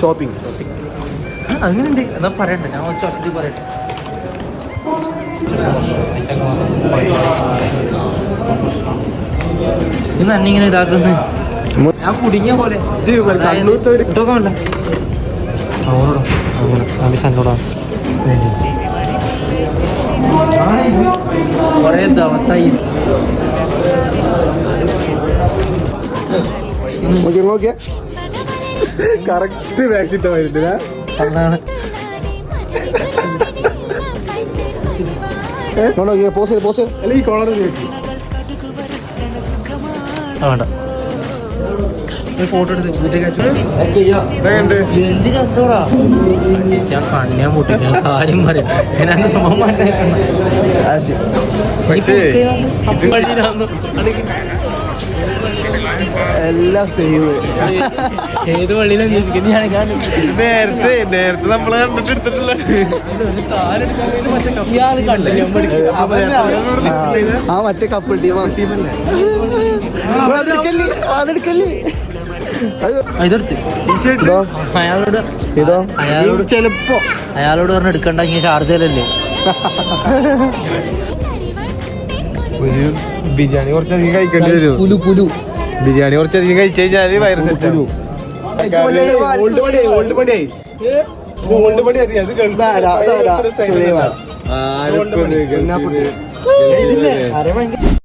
Shopping അങ്ങനെയുണ്ട് എന്നാ പറയട്ടെ, ഞാൻ കുറച്ച് വർഷത്തിൽ പറയട്ടെ. ഇന്ന് എന്നെ ഇങ്ങനെ ഇതാക്കുന്നത് ഞാൻ കുടുങ്ങിയ പോലെ കിട്ടോക്കാമല്ല അവനോടോ എന്നോടാ കുറേ ദിവസമായി കറക്റ്റ് വാക്സിൻ വരുന്നില്ല. അതാണ് ഈ കോളർ വേണ്ട ഫോട്ടോ എടുത്ത് എന്ത് രസോടാ. ഞാൻ കണ്ണിയാൻ പൊട്ടിക്കാൻ കാര്യം പറയാം. ഞാനത് സംഭവം എല്ലാം സേവ്. ഏത് വള്ളിയിലാണ് ചോദിക്കുന്നത്? നേരത്തെ നമ്മള് കണ്ടിട്ടെടുത്തിട്ടില്ല. ആ മറ്റേ കപ്പിൾ ടീമല്ലേ അയാളോട് പറഞ്ഞ എടുക്കണ്ട, ഇങ്ങനെ ചാർജല്ലേ. ബിരിയാണി കുറച്ചധികം കഴിക്കേണ്ടി വരും. ബിരിയാണി കുറച്ചധികം കഴിച്ചു കഴിഞ്ഞാല് വൈറസ്